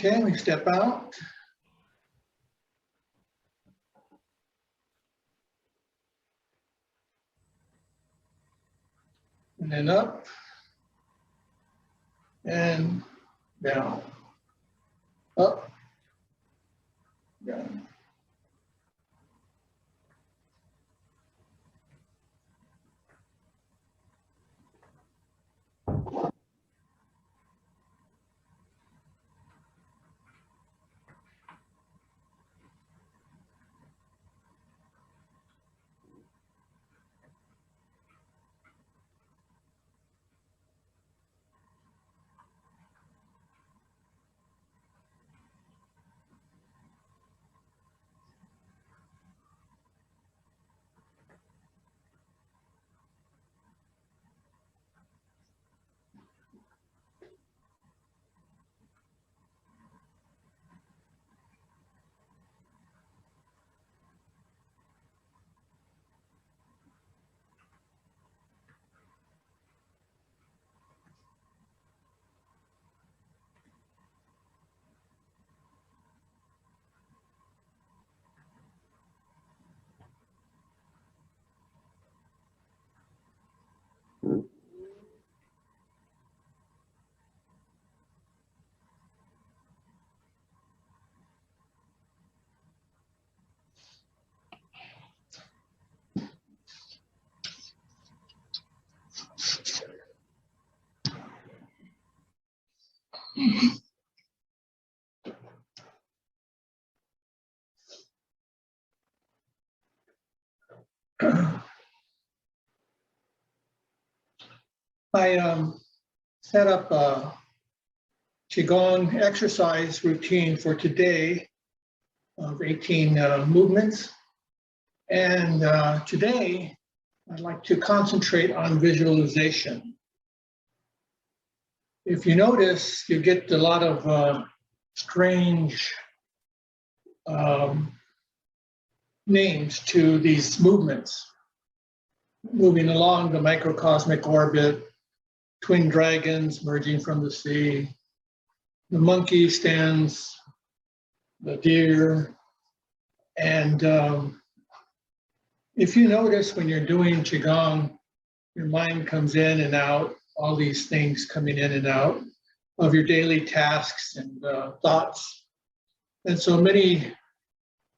Okay, we step out. And then up and down, up, down. I set up a Qigong exercise routine for today of 18 movements. And today, I'd like to concentrate on visualization. If you notice, you get a lot of strange names to these movements. Moving along the microcosmic orbit, twin dragons merging from the sea, the monkey stands, the deer, and if you notice when you're doing Qigong, your mind comes in and out, all these things coming in and out of your daily tasks and thoughts. And so many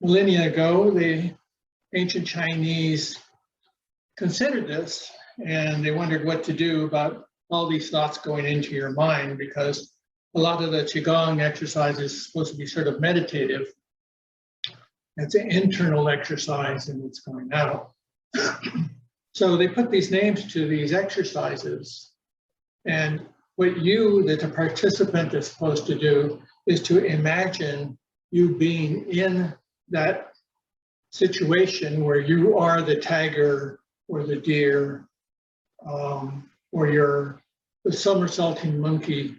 millennia ago, the ancient Chinese considered this, and they wondered what to do about all these thoughts going into your mind, because a lot of the Qigong exercise is supposed to be sort of meditative. It's an internal exercise and it's going out. So they put these names to these exercises, and what you, the participant, is supposed to do is to imagine you being in that situation where you are the tiger or the deer, or you're the somersaulting monkey.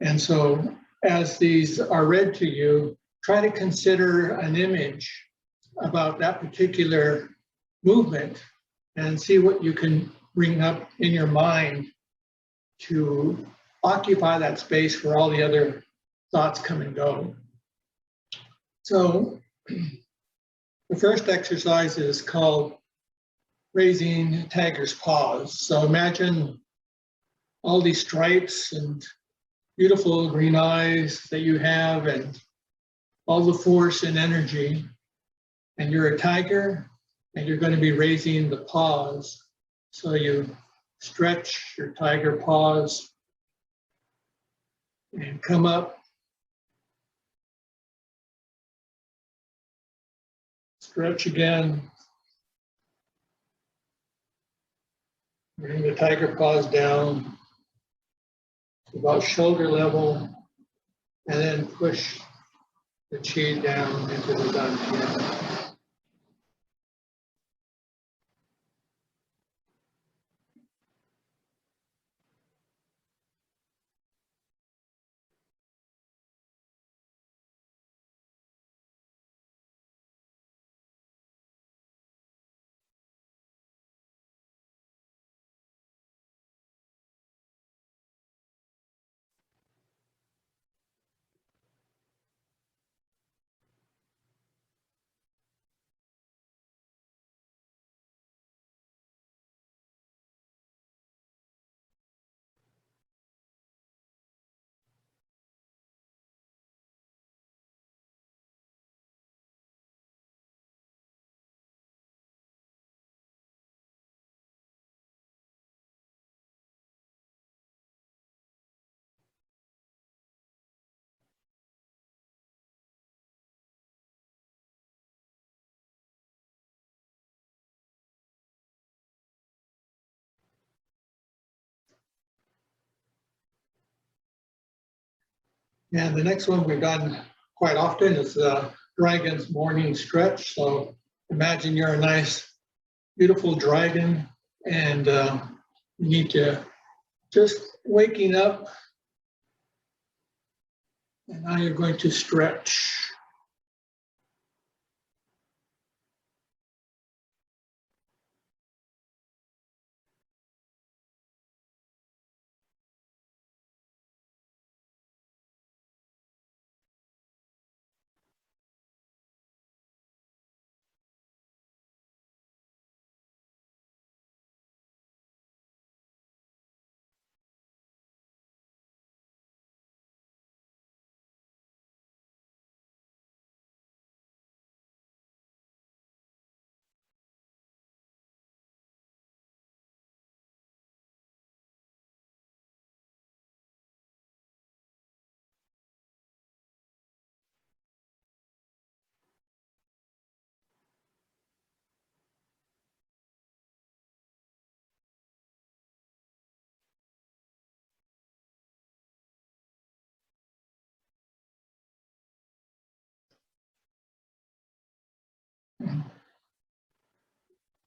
And so as these are read to you, try to consider an image about that particular movement and see what you can bring up in your mind to occupy that space where all the other thoughts come and go. So the first exercise is called raising tiger's paws. So imagine all these stripes and beautiful green eyes that you have and all the force and energy. And you're a tiger and you're going to be raising the paws. So you stretch your tiger paws and come up. Stretch again. Bring the tiger paws down to about shoulder level, and then push the chi down into the dantian. And the next one we've done quite often is the dragon's morning stretch. So imagine you're a nice, beautiful dragon, and you need to just waking up, and now you're going to stretch.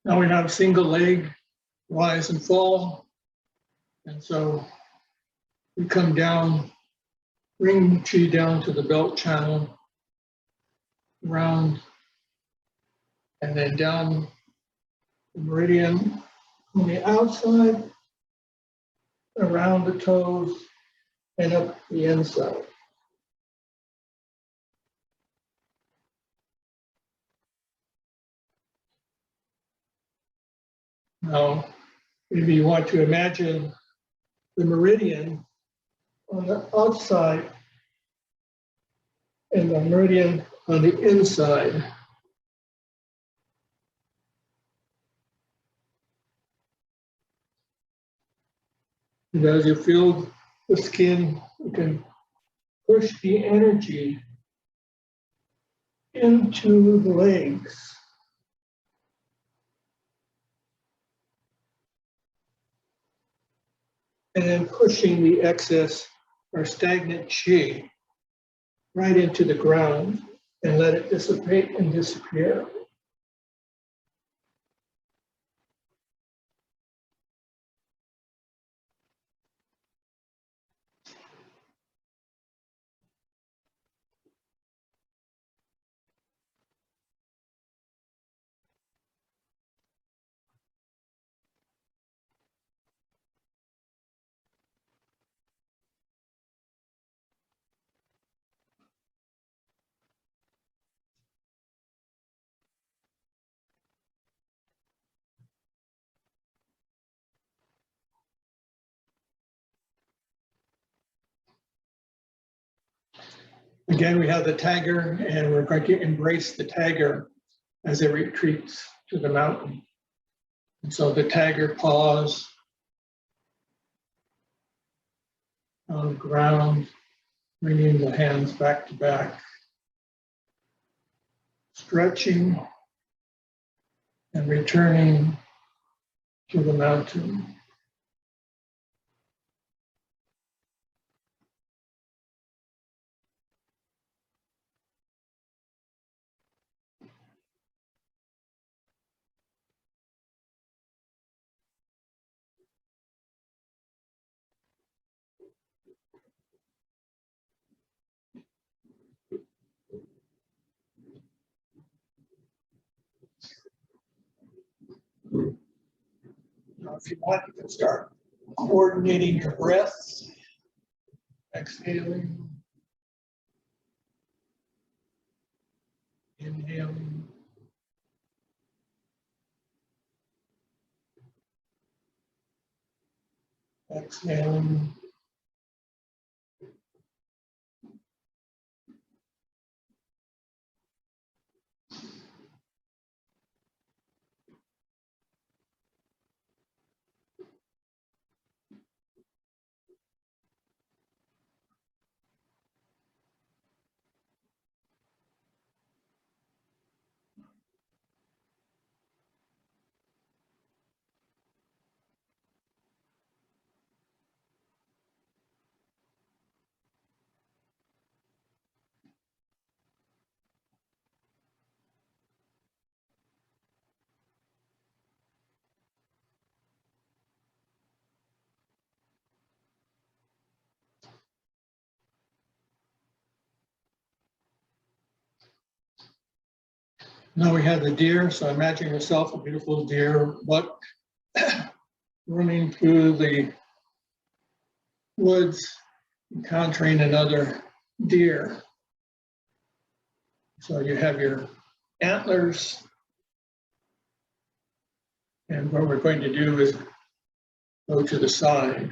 Now we have single leg, rise and fall. And so we come down, bring chi down to the belt channel, around, and then down the meridian on the outside, around the toes, and up the inside. Now, maybe you want to imagine the meridian on the outside and the meridian on the inside. And as you feel the skin, you can push the energy into the legs. And then pushing the excess or stagnant chi right into the ground and let it dissipate and disappear. Again, we have the tiger, and we're going to embrace the tiger as it retreats to the mountain. And so the tiger paws on the ground, bringing the hands back to back, stretching and returning to the mountain. Now, if you want, you can start coordinating your breaths, exhaling, inhaling, exhaling. Now we have the deer. So imagine yourself a beautiful deer buck running through the woods, encountering another deer. So you have your antlers, and what we're going to do is go to the side.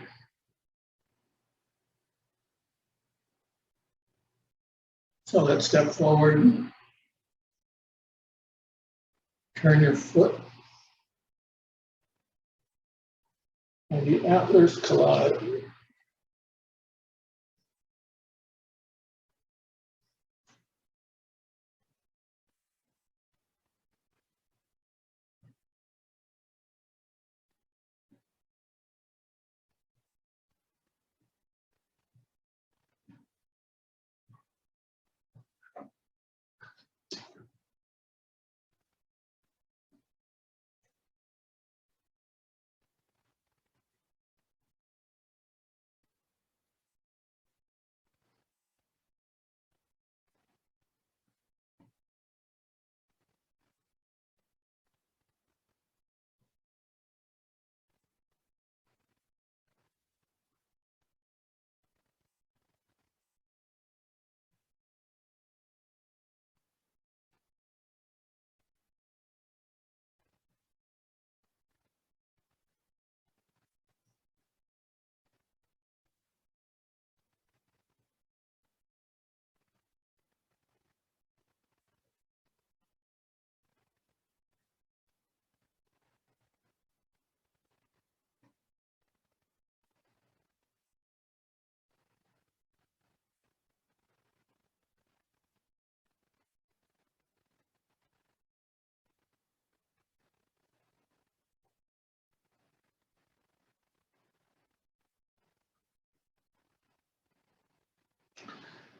So let's step forward, turn your foot, and the antlers collide.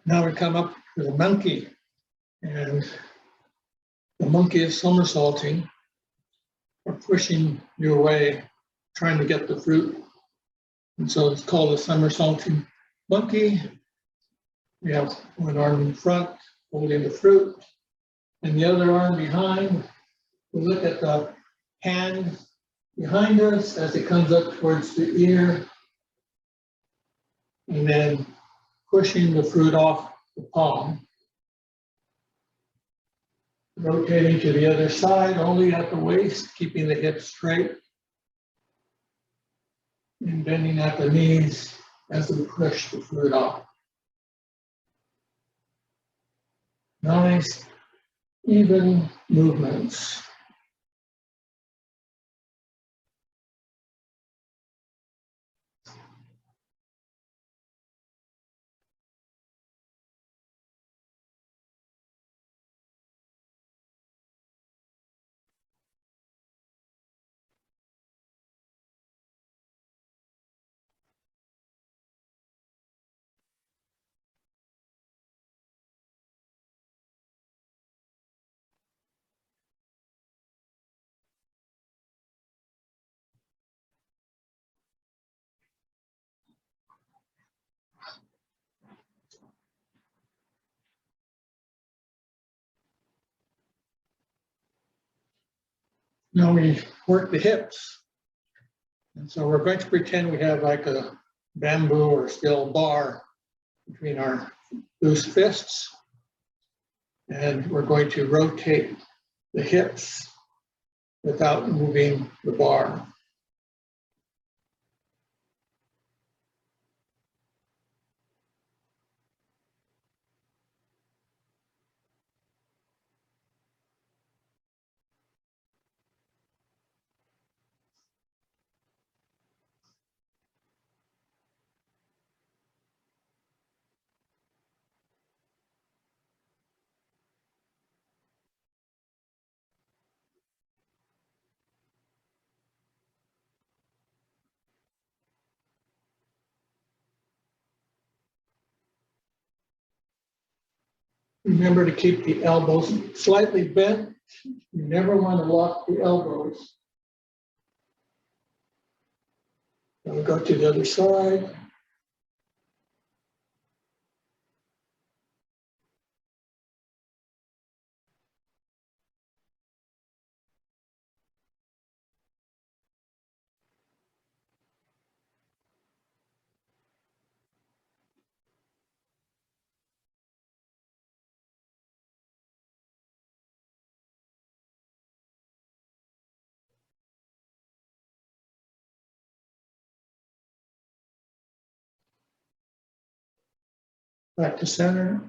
Now we come up to the monkey, and the monkey is somersaulting or pushing you away, trying to get the fruit. And so it's called a somersaulting monkey. We have one arm in front holding the fruit, and the other arm behind. We look at the hand behind us as it comes up towards the ear, and then pushing the fruit off the palm. Rotating to the other side, only at the waist, keeping the hips straight. And bending at the knees as we push the fruit off. Nice, even movements. Now we work the hips. And so we're going to pretend we have like a bamboo or steel bar between our loose fists. And we're going to rotate the hips without moving the bar. Remember to keep the elbows slightly bent. You never want to lock the elbows. Then we go to the other side. Back to center.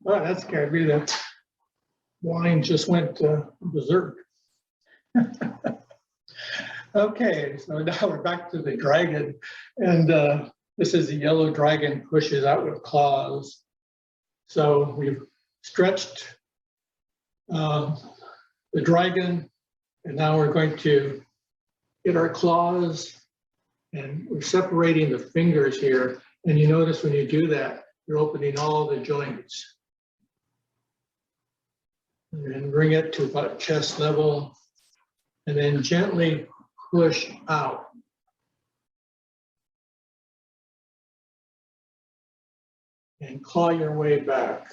Oh, that scared me. The wine just went berserk. Okay, so now we're back to the dragon. And this is the yellow dragon pushes out with claws. So we've stretched the dragon, and now we're going to get our claws, and we're separating the fingers here. And you notice when you do that, you're opening all the joints. And then bring it to about chest level, and then gently push out. And claw your way back.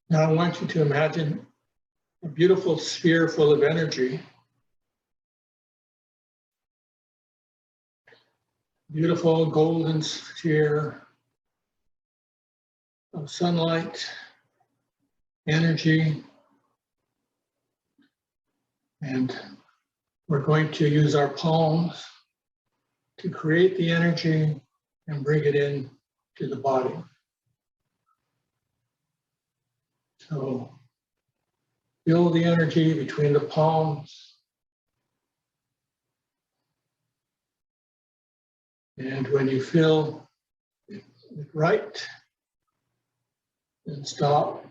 Now I want you to imagine a beautiful sphere full of energy. Beautiful golden sphere of sunlight, energy. And we're going to use our palms to create the energy and bring it in to the body. So feel the energy between the palms. And when you feel it right, then stop.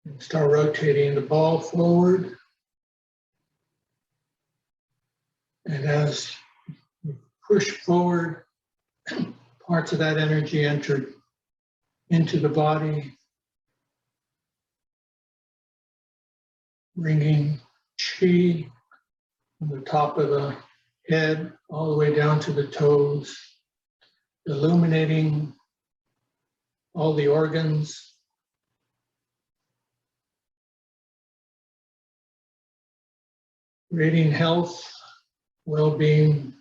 And start rotating the ball forward. And as you push forward, parts of that energy enter into the body, bringing chi from the top of the head all the way down to the toes, illuminating all the organs, creating health, well-being.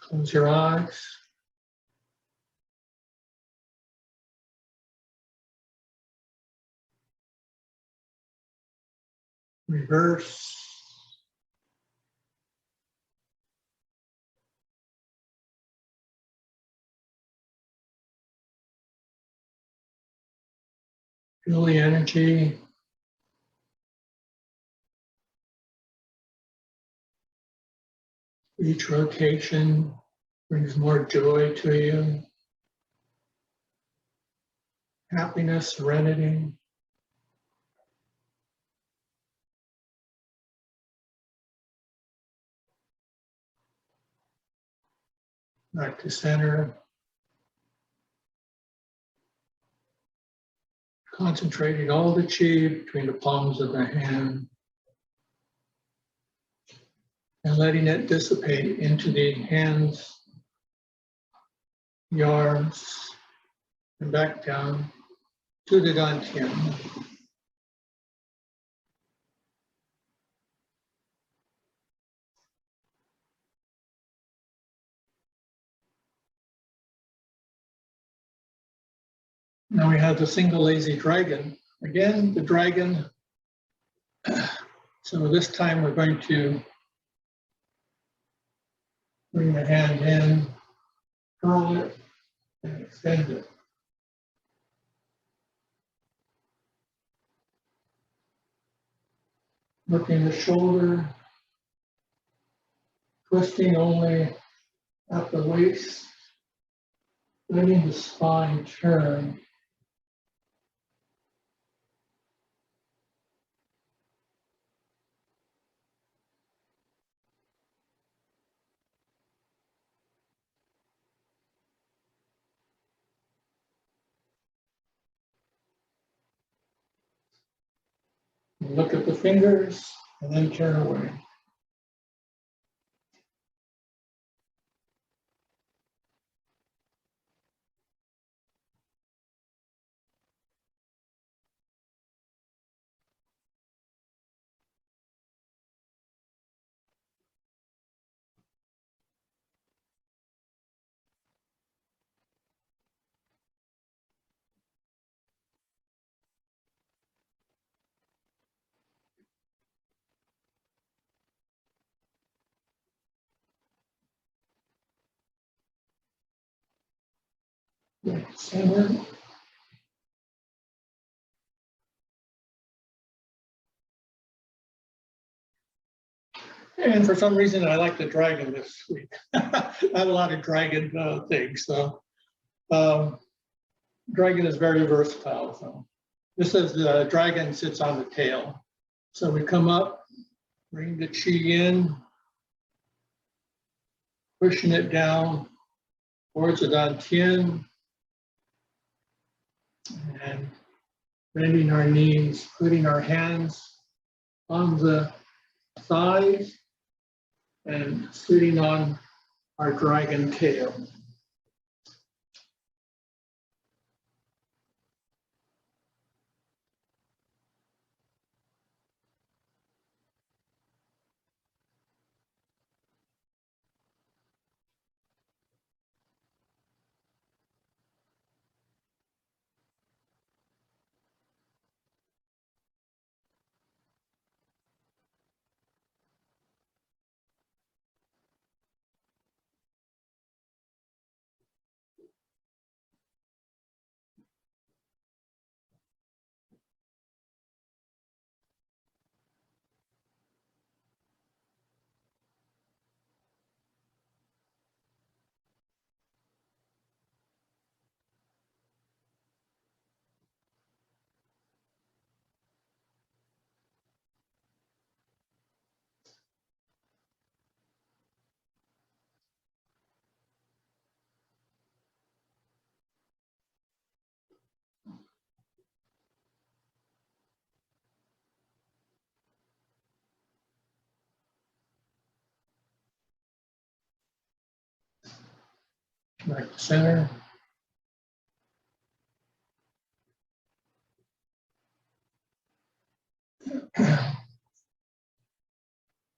Close your eyes. Reverse. Feel the energy. Each rotation brings more joy to you, happiness, serenity. Back to center. Concentrating all the chi between the palms of the hand. and letting it dissipate into the hands, the arms, and back down to the dantian. Now we have the single lazy dragon. Again, the dragon. So this time we're going to bring the hand in, curl it, and extend it. Looking the shoulder, twisting only at the waist, letting the spine turn. Look at the fingers and then turn away. Center. And for some reason, I like the dragon this week. I have a lot of dragon things. So dragon is very versatile. So this is the dragon sits on the tail. So we come up, bring the chi in, pushing it down towards the dantian, and bending our knees, putting our hands on the thighs and sitting on our dragon tail. Back to center.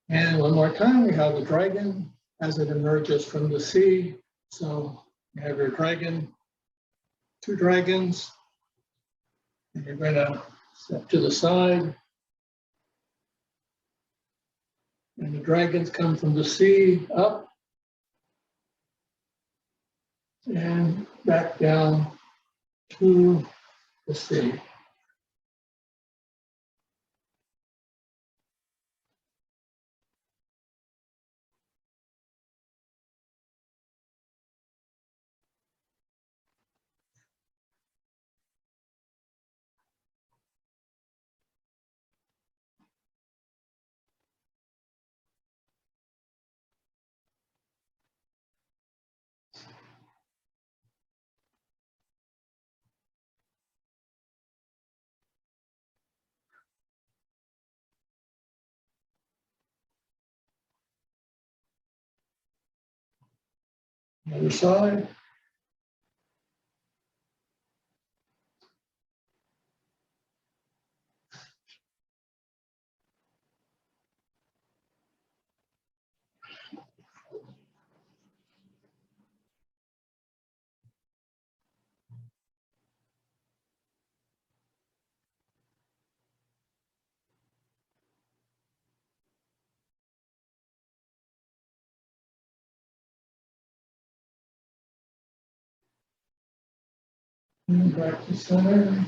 And one more time, we have the dragon as it emerges from the sea. So you have your dragon, two dragons, and you're going to step to the side. And the dragons come from the sea up and back down to the sea. Other side. And back to center.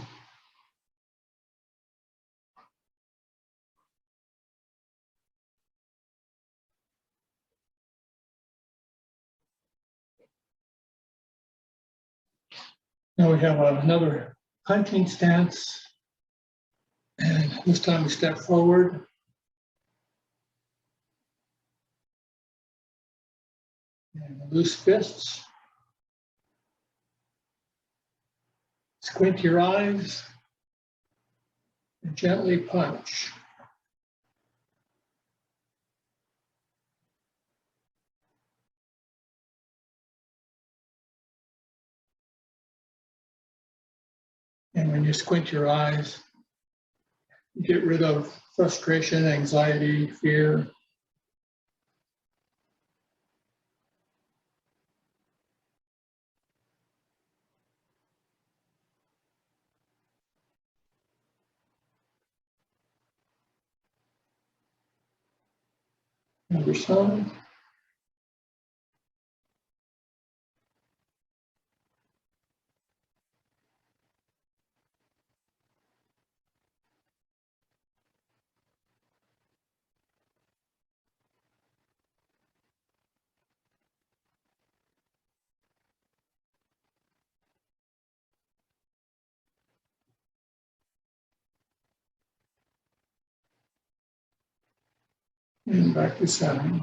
Now we have another hunting stance. And this time we step forward. And loose fists. Squint your eyes. And gently punch. And when you squint your eyes, get rid of frustration, anxiety, fear. Other side. And back to center.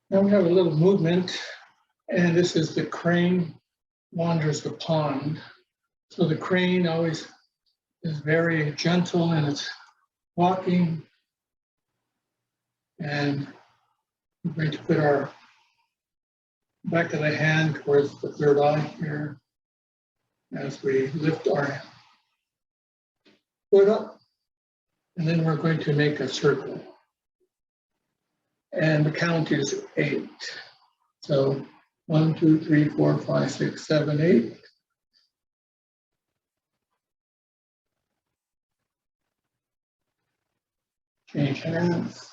Now we have a little movement, and this is the crane wanders the pond. So the crane always is very gentle and it's walking. And we're going to put our back of the hand towards the third eye here as we lift our foot up. And then we're going to make a circle. And the count is 8. So 1, 2, 3, 4, 5, 6, 7, 8. Change hands.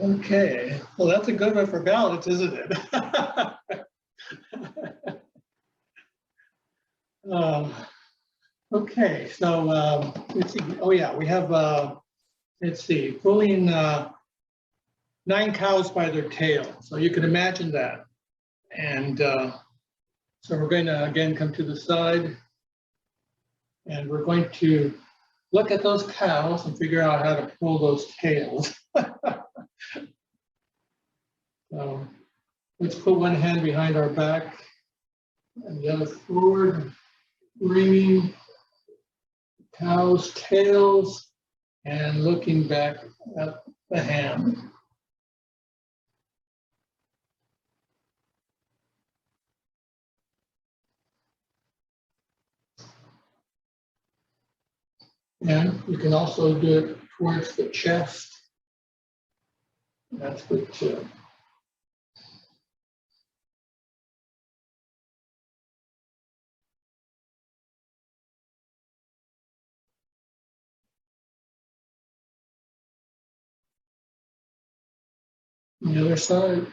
Okay, well, that's a good one for balance, isn't it? Okay, so let's see. Oh yeah, we have let's see, pulling 9 cows by their tail. So you can imagine that. And so we're going to again come to the side, and we're going to look at those cows and figure out how to pull those tails. So let's put one hand behind our back and the other forward, bringing cows' tails and looking back at the hand. And you can also do it towards the chest. That's good too. The other side.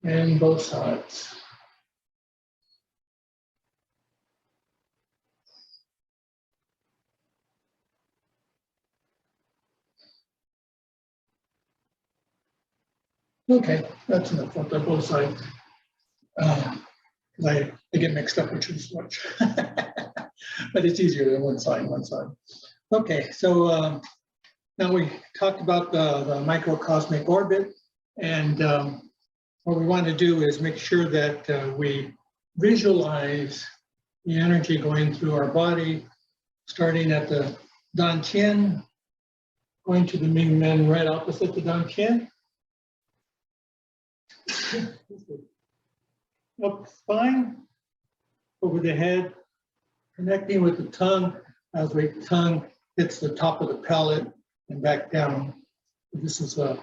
and both sides. Okay, that's enough on both sides. I get mixed up which is which, but it's easier than one side, one side. Okay, so now we talked about the microcosmic orbit, and what we want to do is make sure that we visualize the energy going through our body, starting at the dantian, going to the Ming Men right opposite the dantian, up the spine, over the head, connecting with the tongue as the tongue hits the top of the palate and back down. This is a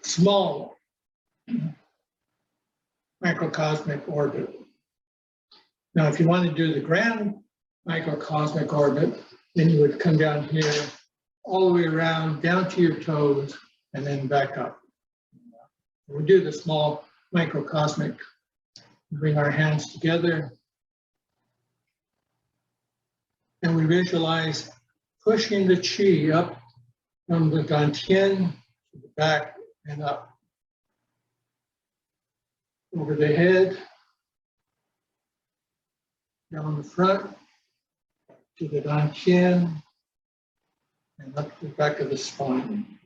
small microcosmic orbit. Now, if you want to do the grand microcosmic orbit, then you would come down here all the way around, down to your toes, and then back up. We'll do the small microcosmic. Bring our hands together, and we visualize pushing the qi up from the dantian to the back and up. Over the head, down the front, to the dantian, and up to the back of the spine.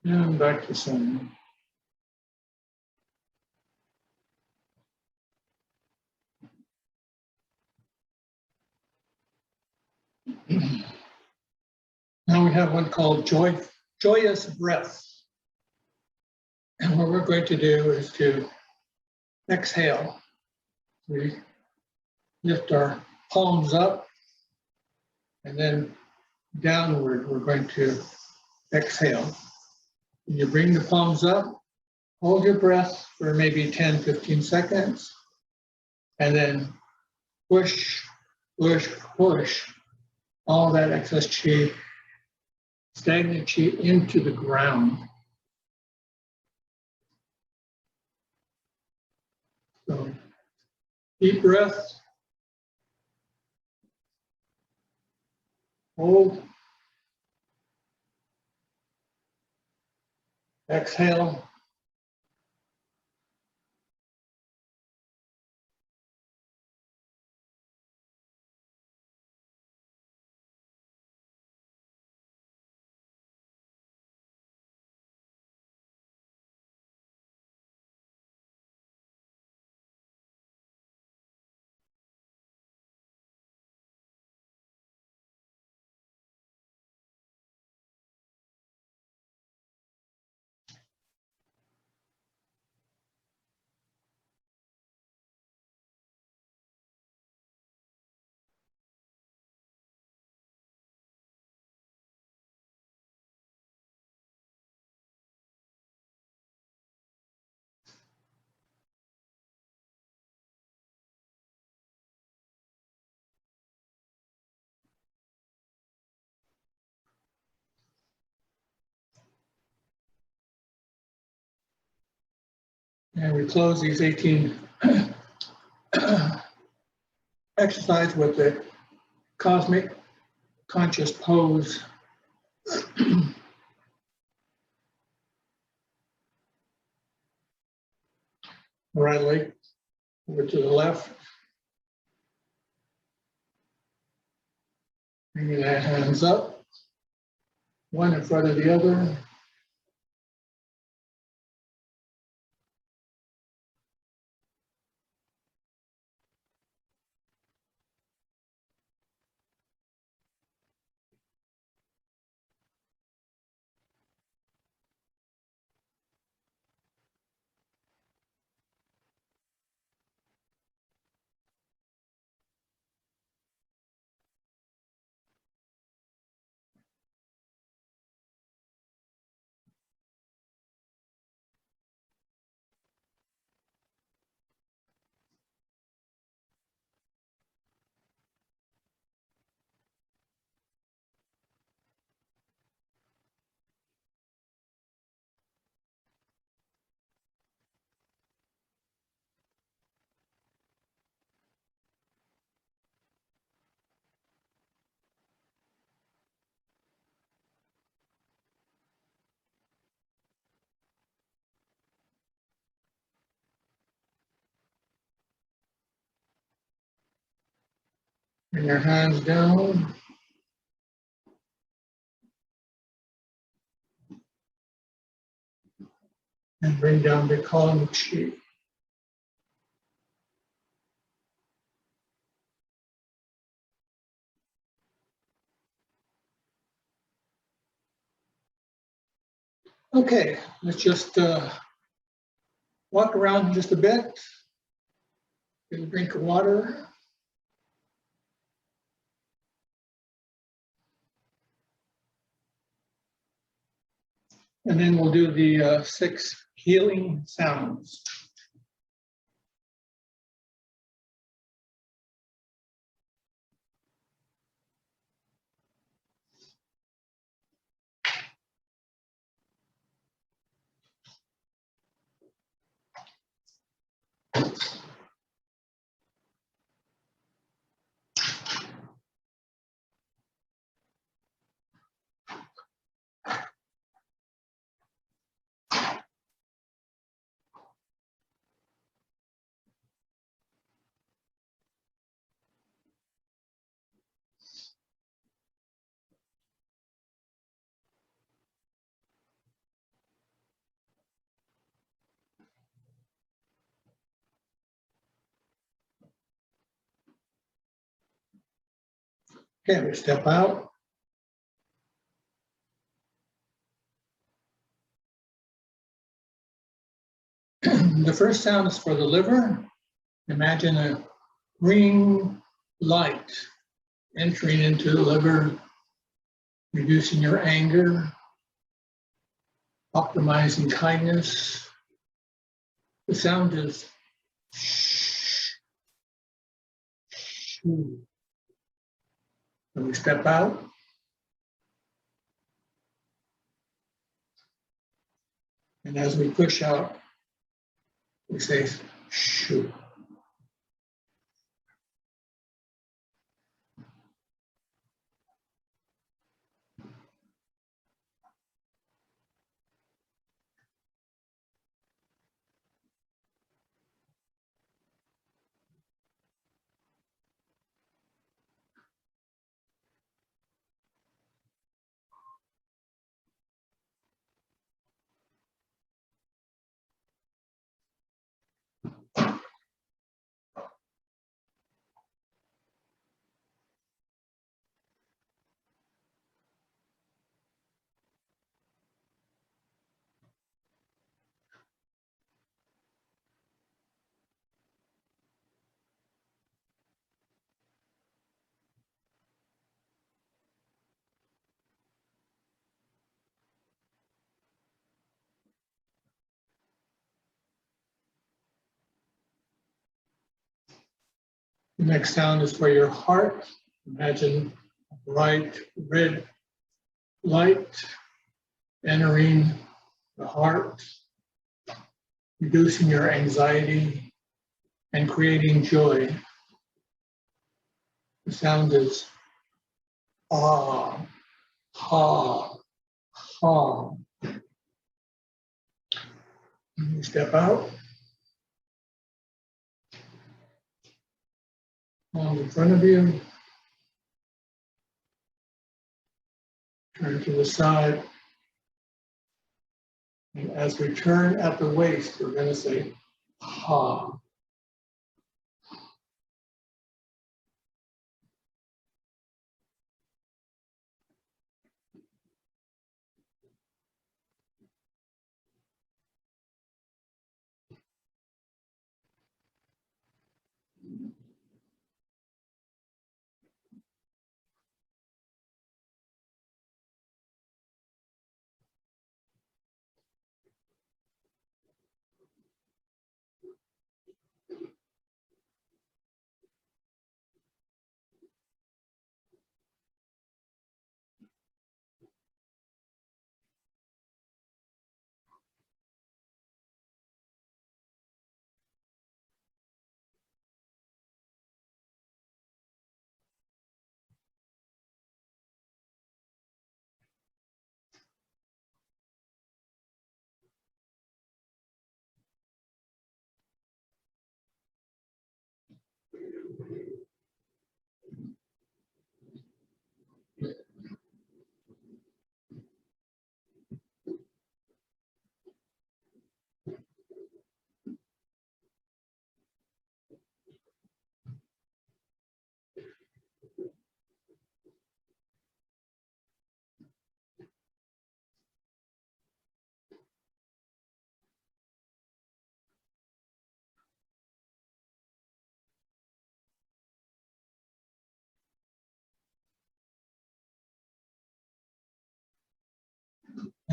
And back to center. Now we have one called joyous breath. And what we're going to do is to exhale. We lift our palms up, and then downward we're going to exhale. When you bring the palms up, hold your breath for maybe 10, 15 seconds, and then push, push, push all that excess qi, stagnant qi into the ground. So deep breath, hold, exhale, and we close these 18 exercise with the cosmic conscious pose. Right leg over to the left. Bringing the hands up, one in front of the other. Bring your hands down. And bring down the Calmingf. Okay, let's just walk around just a bit. Get a drink of water. And then we'll do the 6 healing sounds. Okay, we step out. The first sound is for the liver. Imagine a green light entering into the liver, reducing your anger, optimizing kindness. The sound is shh. When we step out, and as we push out, we say shoo. The next sound is for your heart. Imagine a bright red light entering the heart, reducing your anxiety and creating joy. The sound is ah, ha, ha. And you step out. Arms in front of you. Turn to the side. And as we turn at the waist, we're going to say ha.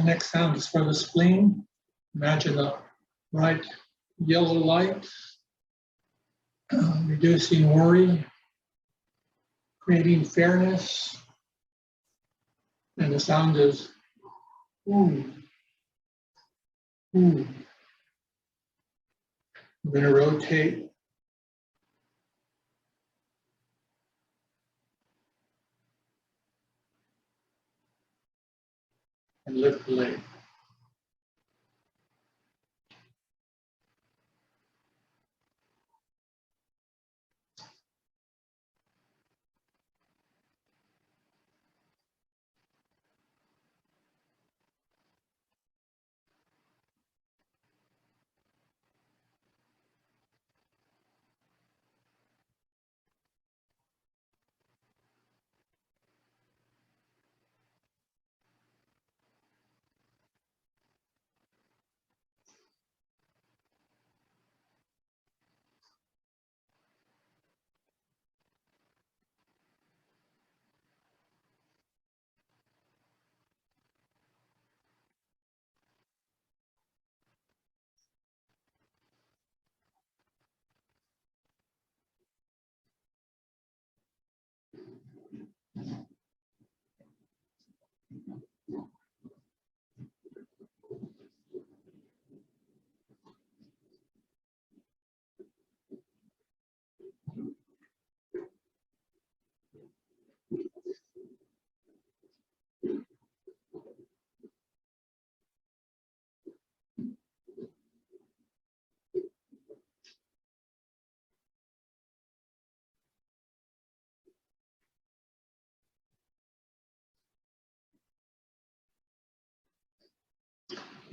The next sound is for the spleen. Imagine a bright yellow light, reducing worry, creating fairness. And the sound is ooh, ooh. I'm going to rotate. And lift the leg.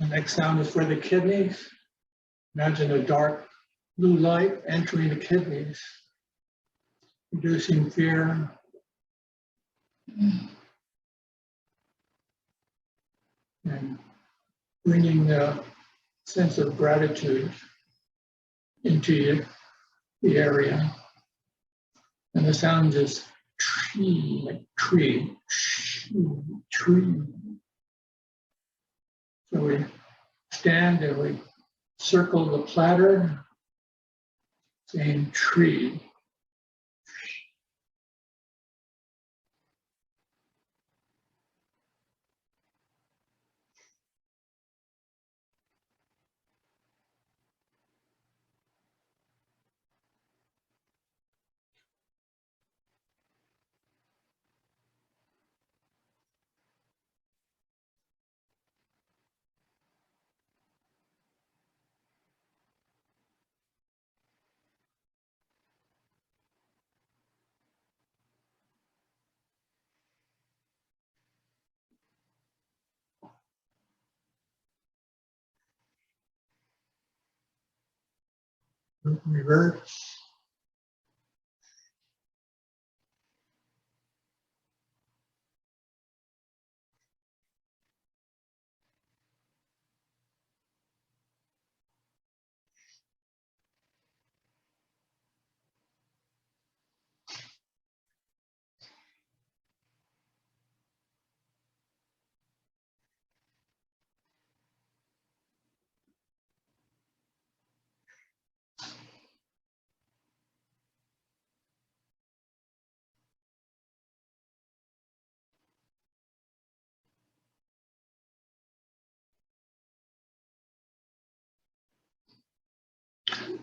The next sound is for the kidneys. Imagine a dark blue light entering the kidneys, reducing fear, and bringing the sense of gratitude into the area. And the sound is tree, like tree, tree. So we stand and we circle the platter, saying tree. Reverse.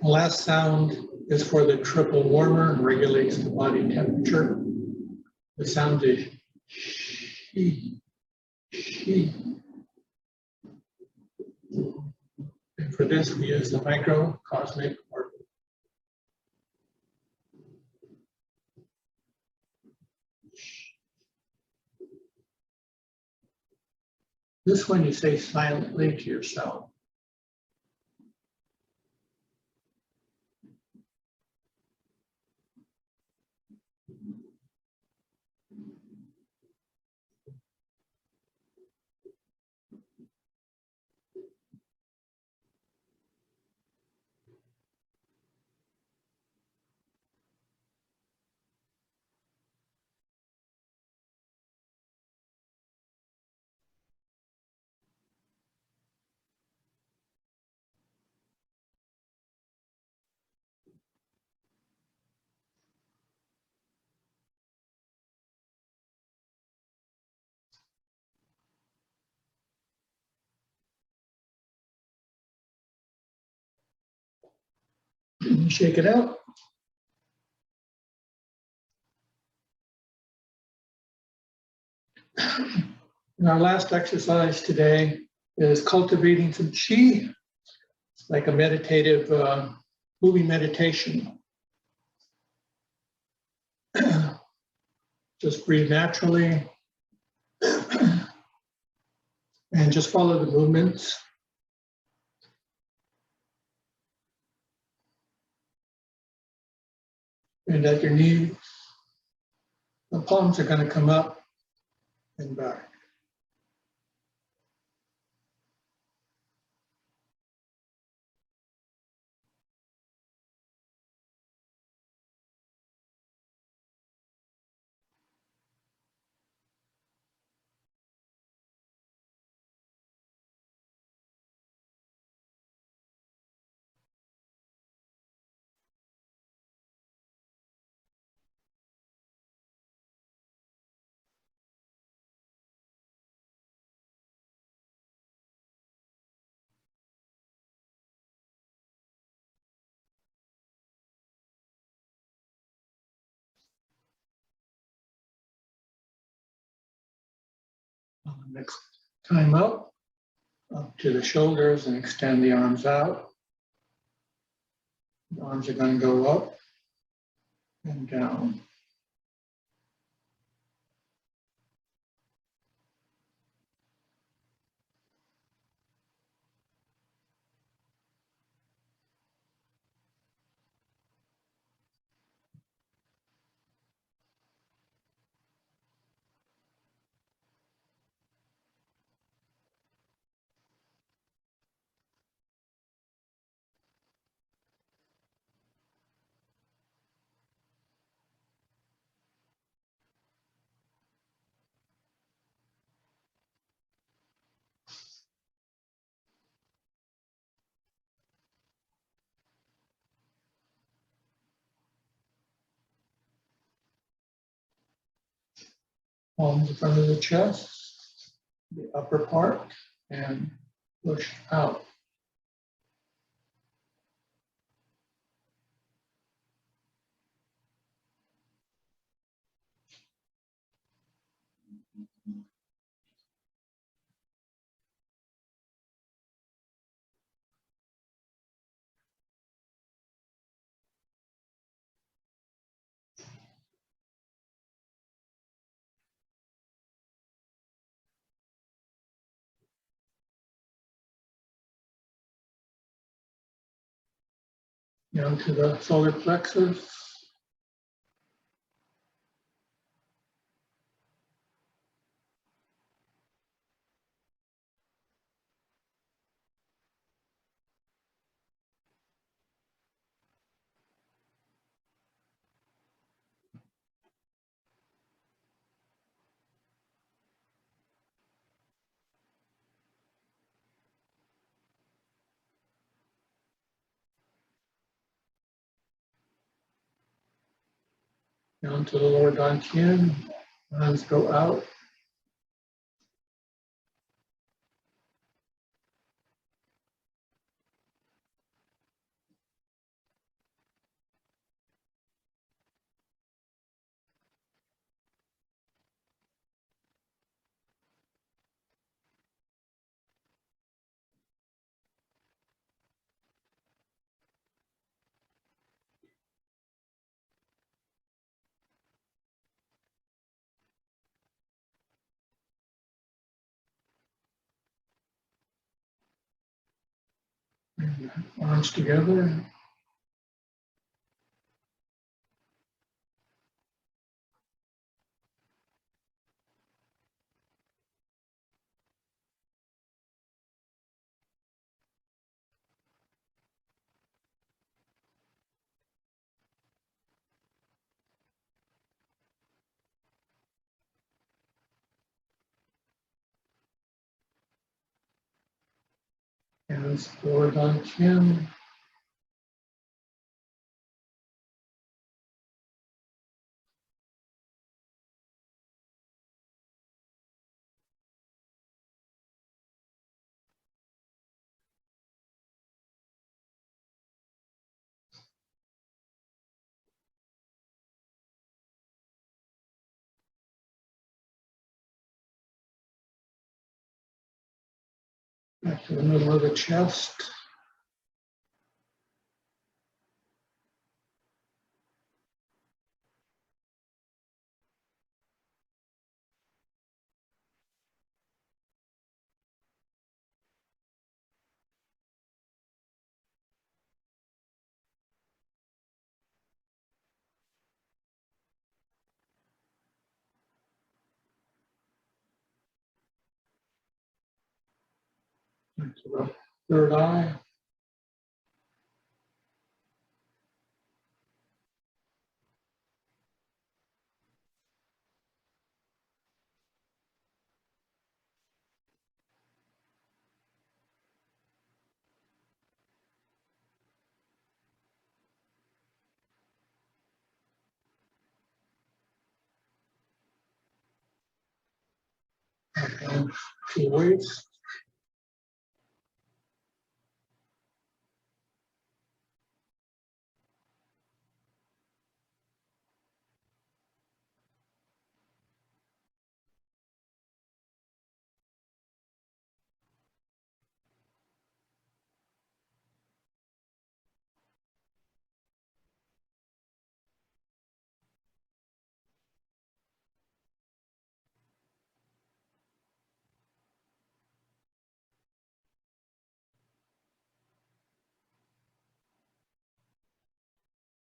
The last sound is for the triple warmer and regulates the body temperature. The sound is she, she. And for this, we use the microcosmic or this one you say silently to yourself. And shake it out. And our last exercise today is cultivating some chi, like a meditative, moving meditation. Just breathe naturally and just follow the movements. And at your knee, the palms are going to come up and back. Next time up to the shoulders and extend the arms out. The arms are going to go up and down. Palms in front of the chest, the upper part, and push out. Down to the solar plexus. Down to the lower dantian. Hands go out. And arms together. Hands forward on chin. Back to the middle of the chest. Back to the third eye. And to the waist.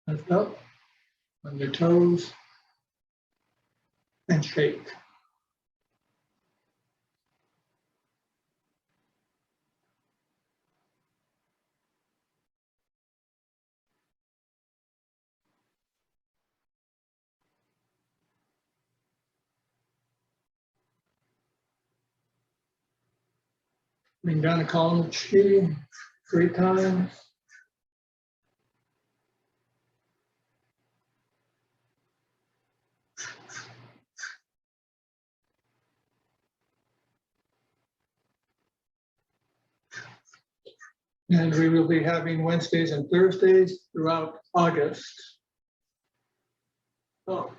Lift up on your toes and shake. Bring down a column of chi 3 times. And we will be having Wednesdays and Thursdays throughout August. Oh.